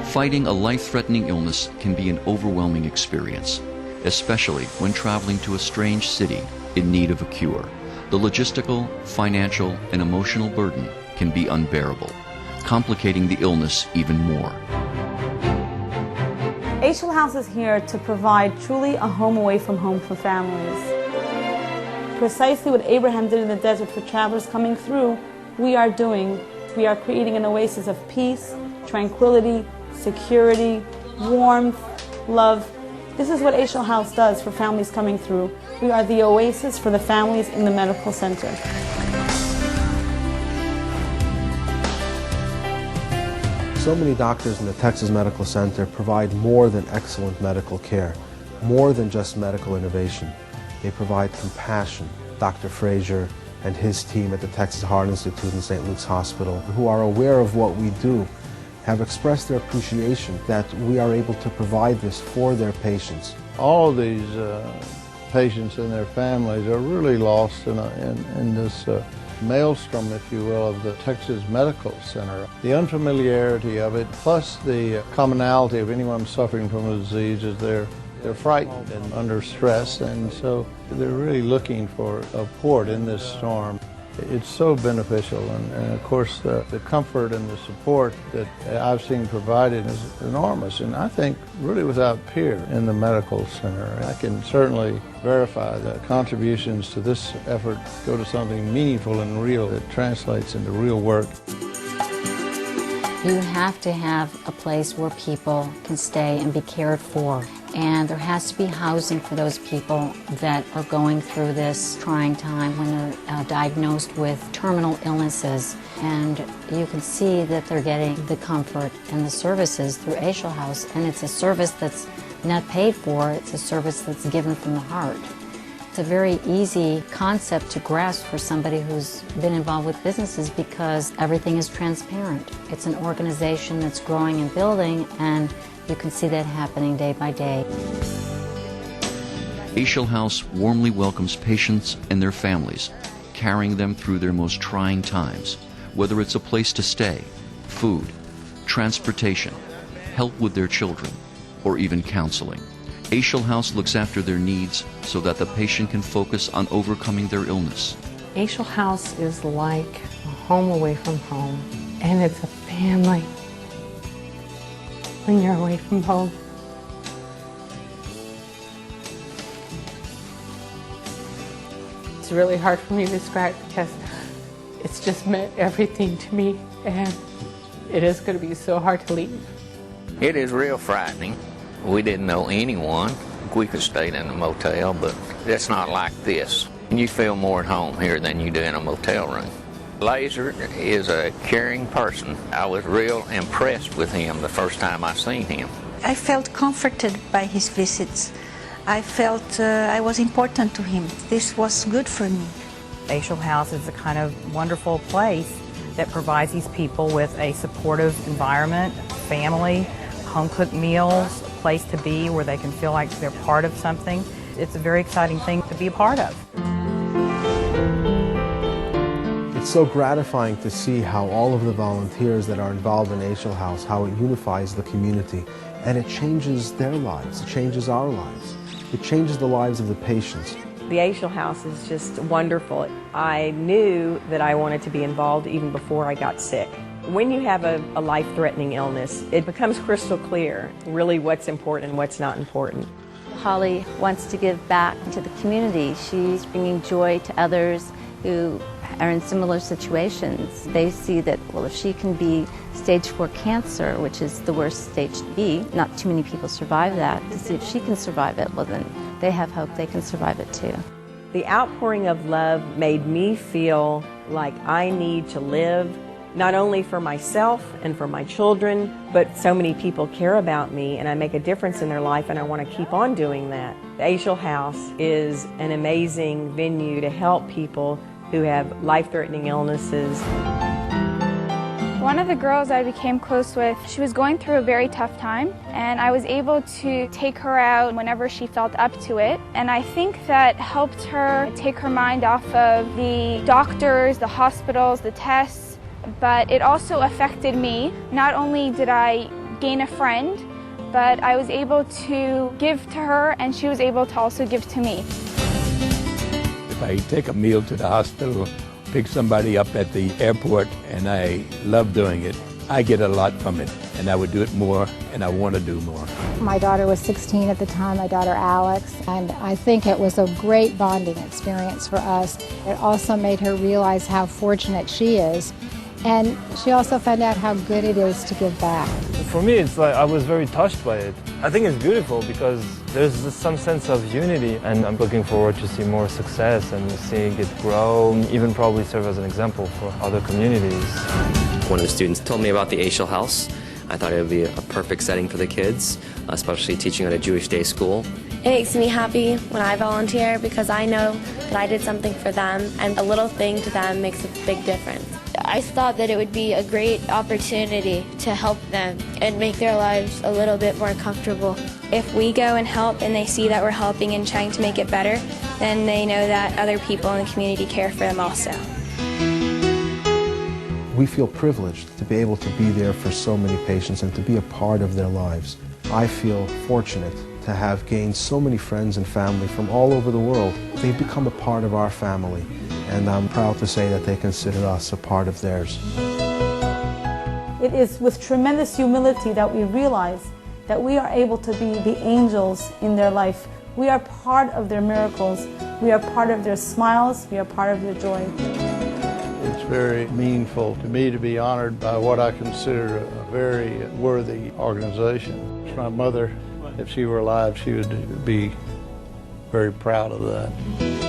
Fighting a life-threatening illness can be an overwhelming experience, especially when traveling to a strange city in need of a cure. The logistical, financial, and emotional burden can be unbearable, complicating the illness even more. Aishel House is here to provide truly a home away from home for families. Precisely what Abraham did in the desert for travelers coming through, we are doing. We are creating an oasis of peace, tranquility, security, warmth, love. This is what Aishel House does for families coming through. We are the oasis for the families in the medical center. So many doctors in the Texas Medical Center provide more than excellent medical care, more than just medical innovation. They provide compassion. Dr. Frazier and his team at the Texas Heart Institute and St. Luke's Hospital, who are aware of what we do, have expressed their appreciation that we are able to provide this for their patients. All of these patients and their families are really lost in this maelstrom, if you will, of the Texas Medical Center. The unfamiliarity of it, plus the commonality of anyone suffering from a disease, is they're frightened and under stress, and so they're really looking for a port in this storm. It's so beneficial, and of course the comfort and the support that I've seen provided is enormous, and I think really without peer in the medical center. I can certainly verify that contributions to this effort go to something meaningful and real that translates into real work. You have to have a place where people can stay and be cared for. And there has to be housing for those people that are going through this trying time when they're diagnosed with terminal illnesses. And you can see that they're getting the comfort and the services through Aishel House. And it's a service that's not paid for, it's a service that's given from the heart. It's a very easy concept to grasp for somebody who's been involved with businesses because everything is transparent. It's an organization that's growing and building, and you can see that happening day by day. Aishel House warmly welcomes patients and their families, carrying them through their most trying times, whether it's a place to stay, food, transportation, help with their children, or even counseling. Aishel House looks after their needs so that the patient can focus on overcoming their illness. Aishel House is like a home away from home, and it's a family when you're away from home. It's really hard for me to describe because it's just meant everything to me, and it is going to be so hard to leave. It is real frightening. We didn't know anyone. We could stay in a motel, but it's not like this. You feel more at home here than you do in a motel room. Laser is a caring person. I was real impressed with him the first time I seen him. I felt comforted by his visits. I felt I was important to him. This was good for me. Aishel House is a kind of wonderful place that provides these people with a supportive environment, family, home-cooked meals, a place to be where they can feel like they're part of something. It's a very exciting thing to be a part of. It's so gratifying to see how all of the volunteers that are involved in Aishel House, how it unifies the community, and it changes their lives, it changes our lives, it changes the lives of the patients. The Aishel House is just wonderful. I knew that I wanted to be involved even before I got sick. When you have a life-threatening illness, it becomes crystal clear really what's important and what's not important. Holly wants to give back to the community. She's bringing joy to others who are in similar situations. They see that, well, if she can be stage 4 cancer, which is the worst stage to be, not too many people survive that, to see if she can survive it, well then they have hope they can survive it too. The outpouring of love made me feel like I need to live not only for myself and for my children, but so many people care about me and I make a difference in their life and I want to keep on doing that. The Aishel House is an amazing venue to help people who have life-threatening illnesses. One of the girls I became close with, she was going through a very tough time, and I was able to take her out whenever she felt up to it. And I think that helped her take her mind off of the doctors, the hospitals, the tests, but it also affected me. Not only did I gain a friend, but I was able to give to her and she was able to also give to me. If I take a meal to the hospital, pick somebody up at the airport, and I love doing it, I get a lot from it, and I would do it more, and I want to do more. My daughter was 16 at the time, my daughter Alex, and I think it was a great bonding experience for us. It also made her realize how fortunate she is, and she also found out how good it is to give back. For me, it's like I was very touched by it. I think it's beautiful because there's some sense of unity, and I'm looking forward to see more success and seeing it grow, and even probably serve as an example for other communities. One of the students told me about the Aishel House. I thought it would be a perfect setting for the kids, especially teaching at a Jewish day school. It makes me happy when I volunteer because I know that I did something for them, and a little thing to them makes a big difference. I thought that it would be a great opportunity to help them and make their lives a little bit more comfortable. If we go and help and they see that we're helping and trying to make it better, then they know that other people in the community care for them also. We feel privileged to be able to be there for so many patients and to be a part of their lives. I feel fortunate to have gained so many friends and family from all over the world. They've become a part of our family, and I'm proud to say that they consider us a part of theirs. It is with tremendous humility that we realize that we are able to be the angels in their life. We are part of their miracles. We are part of their smiles. We are part of their joy. It's very meaningful to me to be honored by what I consider a very worthy organization. My mother, if she were alive, she would be very proud of that.